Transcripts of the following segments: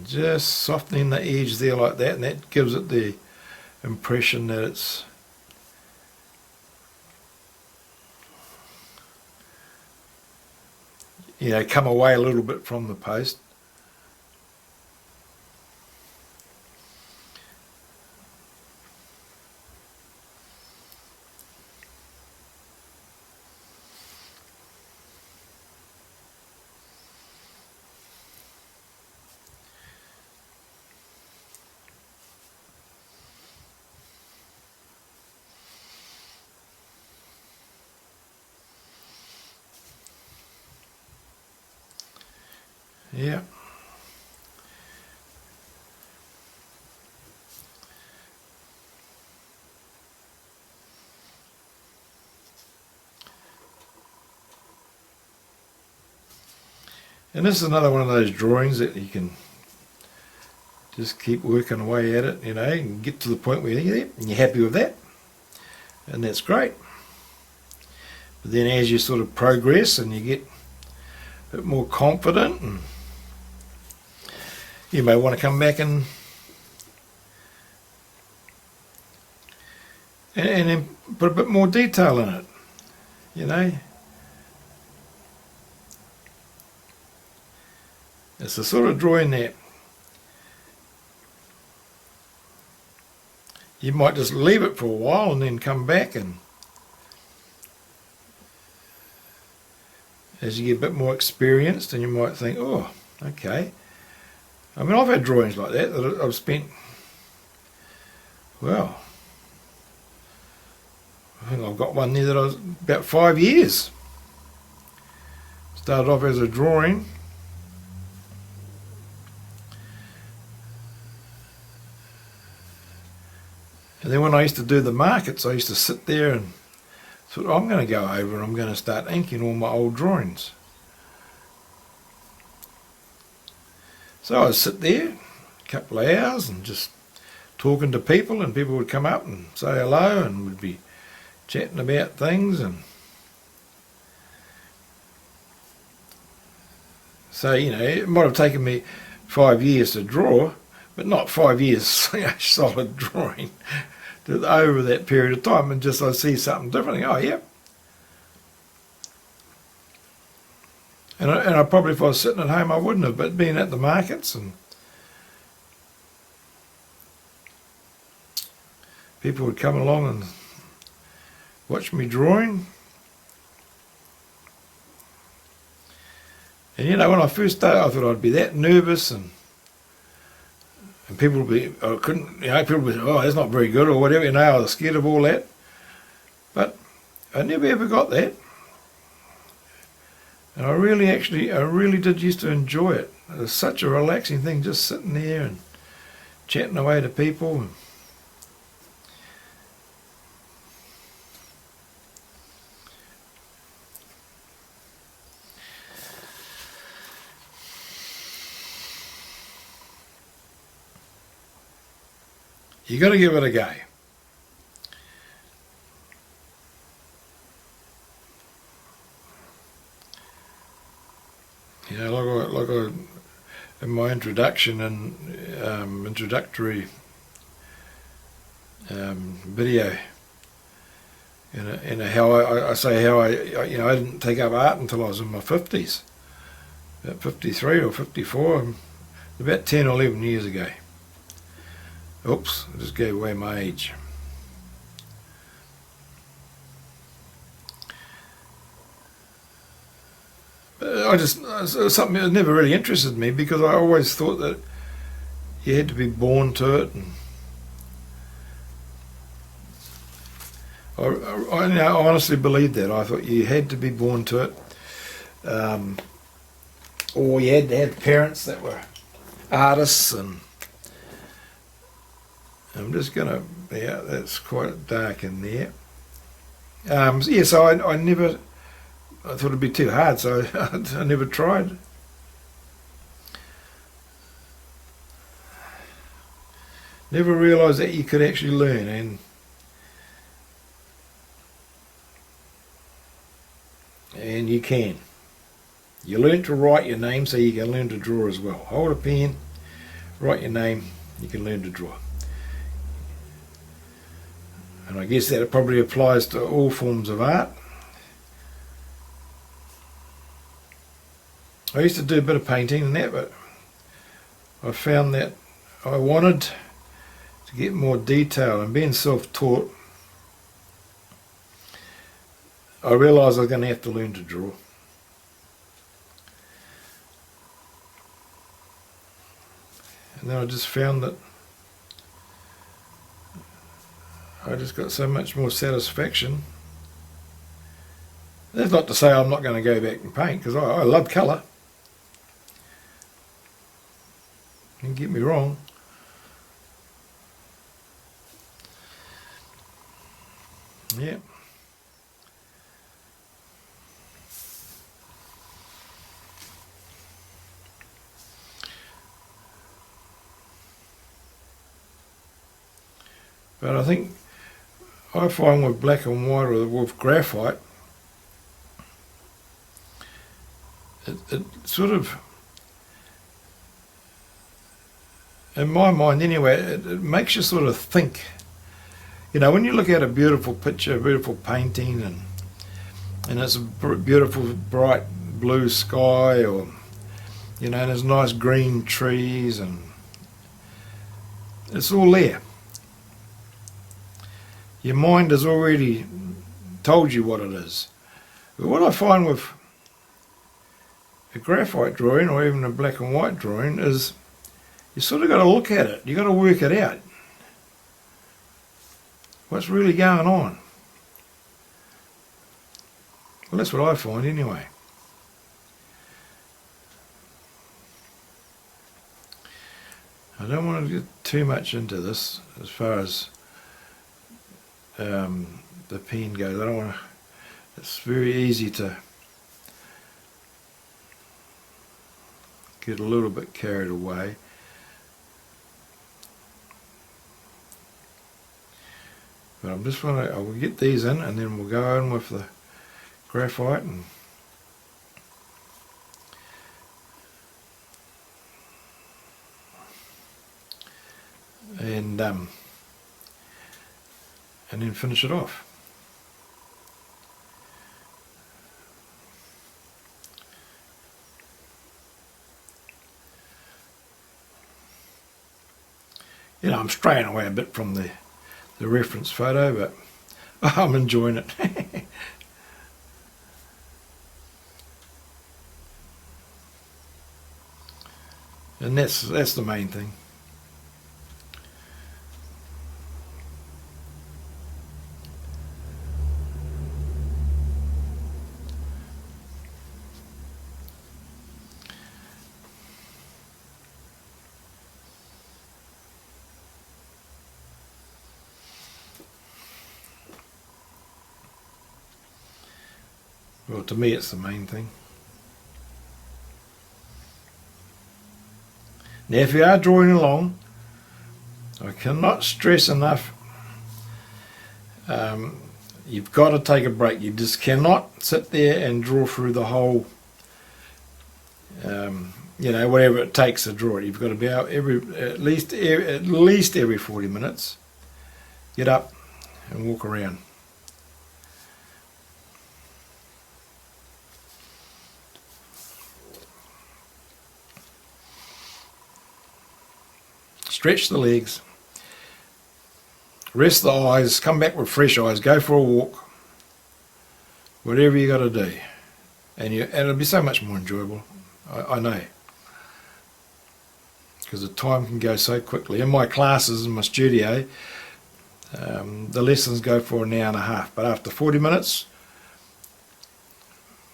just softening the edge there like that, and that gives it the impression that it's come away a little bit from the post. Yeah. And this is another one of those drawings that you can just keep working away at it, and get to the point where you're happy with that, and that's great. But then as you sort of progress and you get a bit more confident, and you may want to come back and then put a bit more detail in it, It's the sort of drawing that you might just leave it for a while and then come back, and as you get a bit more experienced, and you might think, oh, okay. I mean, I've had drawings like that I've spent, well, I think I've got one there that I was about 5 years. Started off as a drawing, and then when I used to do the markets, I used to sit there and thought, I'm going to go over and I'm going to start inking all my old drawings. So I'd sit there a couple of hours and just talking to people, and people would come up and say hello, and we'd be chatting about things. And so, it might have taken me 5 years to draw, but not 5 years solid drawing. Over that period of time, and just I see something different, oh yeah. And I probably, if I was sitting at home, I wouldn't have, but being at the markets, and people would come along and watch me drawing. And when I first started, I thought I'd be that nervous, and people would be, I couldn't, people would say, oh, that's not very good, or whatever, I was scared of all that. But I never ever got that. And I really did used to enjoy it. It was such a relaxing thing, just sitting there and chatting away to people. You got to give it a go. Like in my introduction and introductory video, how I say how I didn't take up art until I was in my 50s, about 53 or 54, about 10 or 11 years ago. Oops, I just gave away my age. But something that never really interested me, because I always thought that you had to be born to it. And I honestly believed that. I thought you had to be born to it, or you had to have parents that were artists. And I'm just going to, that's quite dark in there. So I never, I thought it'd be too hard, so I never tried. Never realised that you could actually learn, and you can. You learn to write your name, so you can learn to draw as well. Hold a pen, write your name, you can learn to draw. And I guess that probably applies to all forms of art. I used to do a bit of painting and that, but I found that I wanted to get more detail, and being self-taught, I realised I was going to have to learn to draw. And then I just found that I just got so much more satisfaction. That's not to say I'm not going to go back and paint, because I love colour. Don't get me wrong. Yeah. But I think I find with black and white or with graphite, it sort of, in my mind anyway, it makes you sort of think. You know, when you look at a beautiful picture, a beautiful painting, and it's a beautiful bright blue sky, or, you know, and there's nice green trees, and it's all there. Your mind has already told you what it is. But what I find with a graphite drawing, or even a black and white drawing, is you sort of got to look at it. You got to work it out. What's really going on? Well, that's what I find anyway. I don't want to get too much into this as far as the pen goes. I don't want to. It's very easy to get a little bit carried away. But I'm just want to. I will get these in, and then we'll go in with the graphite and then finish it off. You know, I'm straying away a bit from the reference photo, but I'm enjoying it. And that's the main thing. Well, to me it's the main thing. Now if you are drawing along, I cannot stress enough, you've got to take a break. You just cannot sit there and draw through the whole, you know, whatever it takes to draw it. You've got to be out at least every 40 minutes, get up and walk around. Stretch the legs, rest the eyes, come back with fresh eyes, go for a walk, whatever you got to do, and it'll be so much more enjoyable. I know, because the time can go so quickly. In my classes, in my studio, the lessons go for an hour and a half, but after 40 minutes,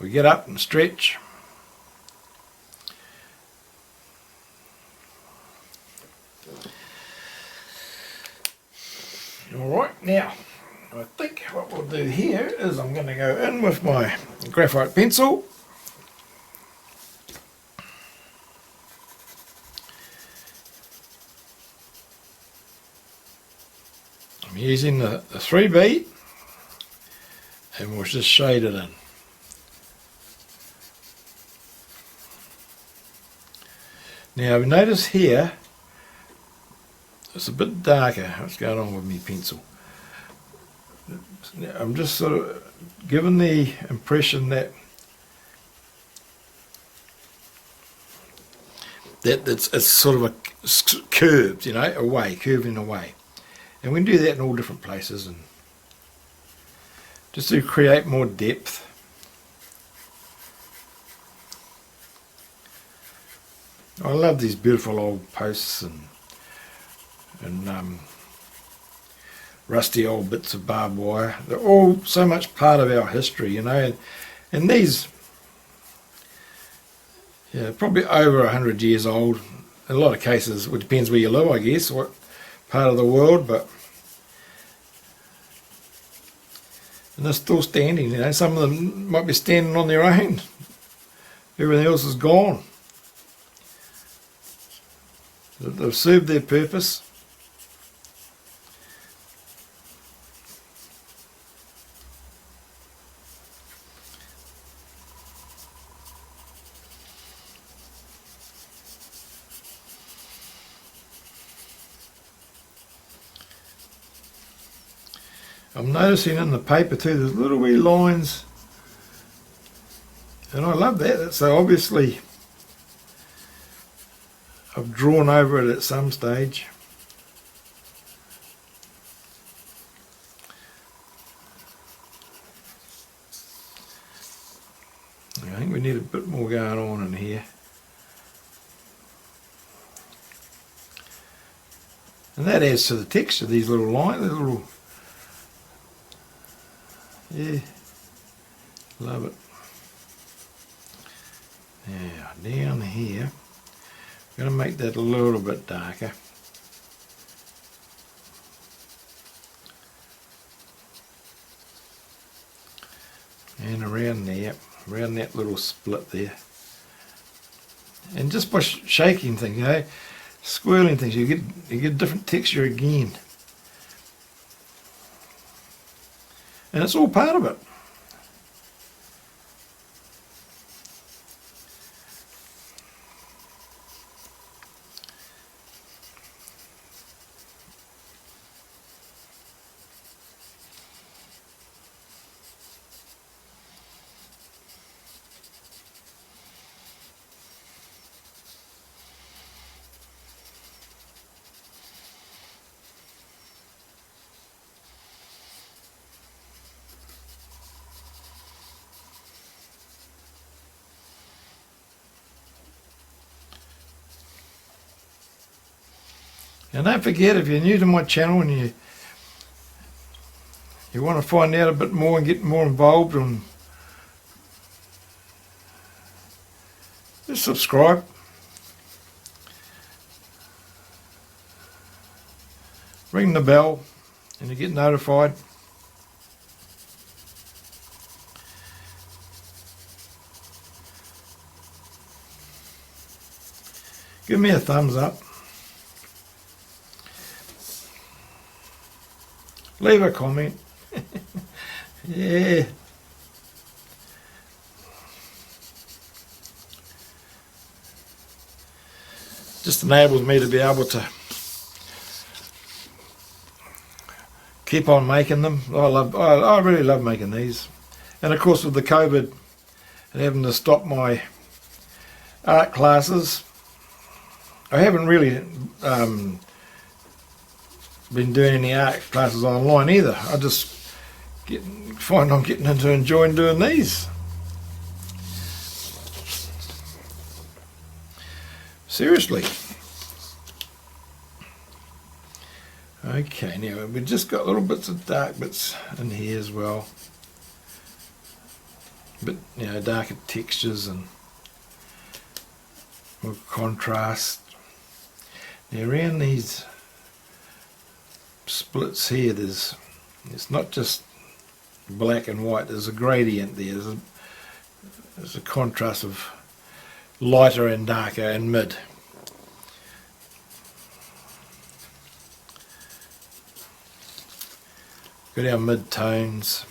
we get up and stretch. Alright, now I think what we'll do here is I'm going to go in with my graphite pencil. I'm using the 3B, and we'll just shade it in. Now notice here it's a bit darker. What's going on with me pencil? I'm just sort of given the impression that it's sort of a curved, you know, away, curving away. And we can do that in all different places, and just to create more depth. I love these beautiful old posts and rusty old bits of barbed wire. They're all so much part of our history, you know. And these, yeah, probably over 100 years old. In a lot of cases, it depends where you live, I guess, what part of the world, but and they're still standing, you know. Some of them might be standing on their own. Everything else is gone. They've served their purpose. I'm noticing in the paper too, there's little wee lines, and I love that. So obviously I've drawn over it at some stage. I think we need a bit more going on in here. And that adds to the texture, these little lines, these little, yeah, love it. Now, down here, I'm going to make that a little bit darker. And around there, around that little split there. And just by shaking things, you know, swirling things, you get a different texture again. And it's all part of it. And don't forget, if you're new to my channel and you want to find out a bit more and get more involved, and just subscribe. Ring the bell and you get notified. Give me a thumbs up. Leave a comment. Yeah. Just enables me to be able to keep on making them. I really love making these. And of course, with the COVID and having to stop my art classes, I haven't really been doing any art classes online either. I just find I'm getting into enjoying doing these. Seriously. Okay, now we've just got little bits of dark bits in here as well. But, you know, darker textures and more contrast. Now around these splits here, it's not just black and white, there's a gradient there, there's a contrast of lighter and darker and mid. Got our mid tones.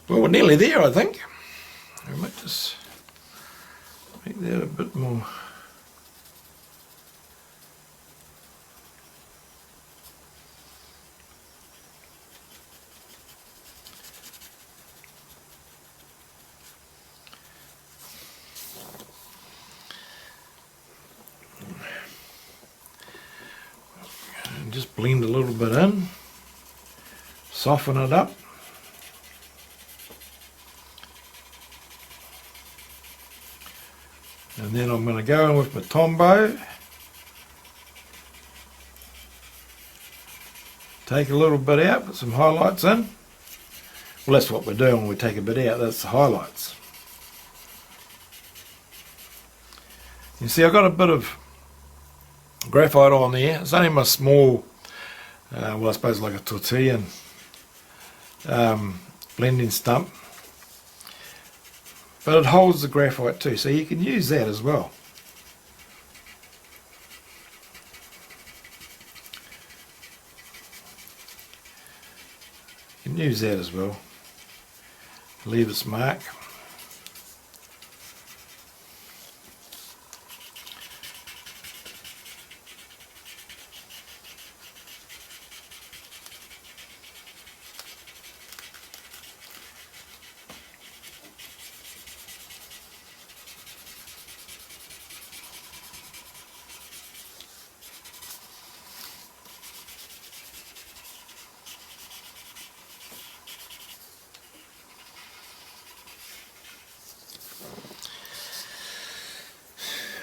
Well, we're nearly there, I think. I might just make that a bit more. And just blend a little bit in, soften it up. And then I'm going to go in with my Tombow, take a little bit out, put some highlights in. Well, that's what we're doing when we take a bit out, that's the highlights. You see, I've got a bit of graphite on there. It's only my small, well, I suppose like a tortilla blending stump. But it holds the graphite too, so you can use that as well. You can use that as well. Leave its mark.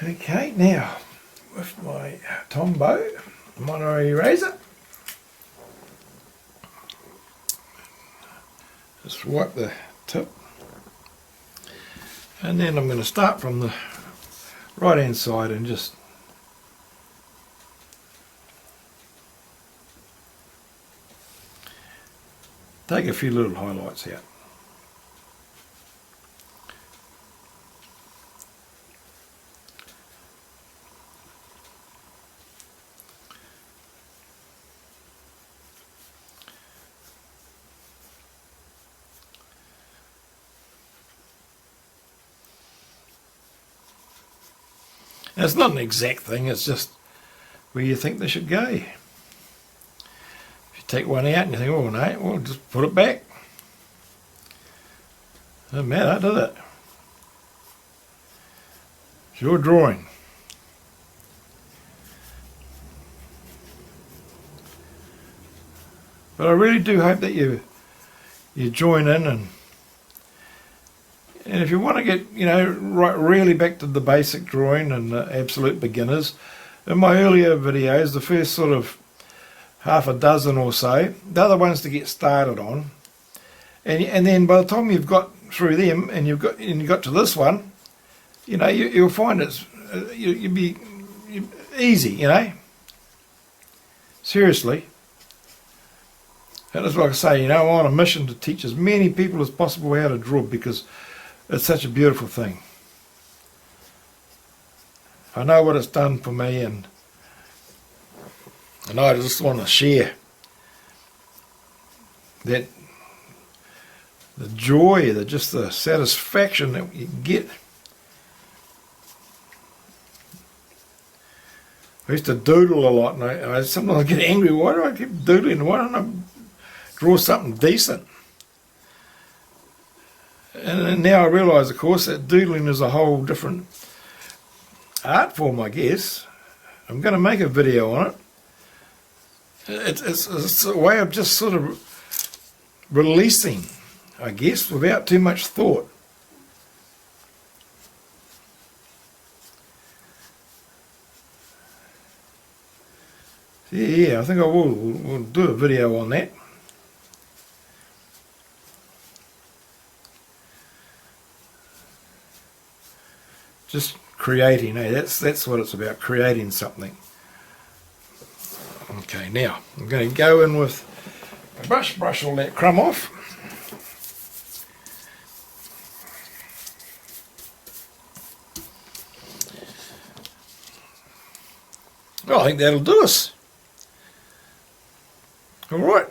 Okay, now with my Tombow mono eraser, just wipe the tip, and then I'm going to start from the right hand side and just take a few little highlights out. And it's not an exact thing, it's just where you think they should go. If you take one out and you think, oh no, well just put it back. Doesn't matter, does it? It's your drawing. But I really do hope that you join in, and if you want to get, you know, right really back to the basic drawing and the absolute beginners, in my earlier videos, the first sort of half a dozen or so, they're the ones to get started on, and then by the time you've got through them and you got to this one, you know, you'll find it's you'll be easy, you know. Seriously. And that's like I say, you know, I'm on a mission to teach as many people as possible how to draw, because it's such a beautiful thing. I know what it's done for me, and I just want to share that, the joy, just the satisfaction that you get. I used to doodle a lot, and I sometimes get angry. Why do I keep doodling? Why don't I draw something decent? And now I realise, of course, that doodling is a whole different art form, I guess. I'm going to make a video on it. It's a way of just sort of releasing, I guess, without too much thought. Yeah, I think I will. We'll do a video on that. Just creating, that's what it's about, creating something. Okay, now I'm going to go in with a brush all that crumb off. Well, I think that'll do us. Alright.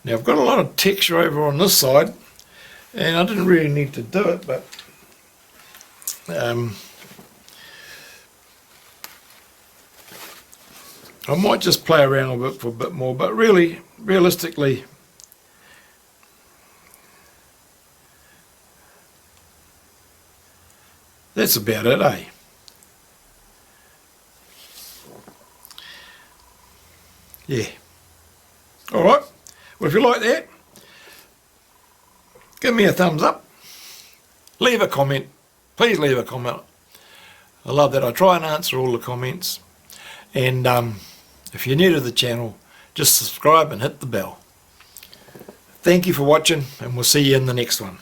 Now I've got a lot of texture over on this side, and I didn't really need to do it, but I might just play around with it for a bit more, but really, realistically, that's about it, eh? Yeah. Alright, well if you like that, give me a thumbs up, leave a comment, please leave a comment. I love that. I try and answer all the comments, and if you're new to the channel, just subscribe and hit the bell. Thank you for watching, and we'll see you in the next one.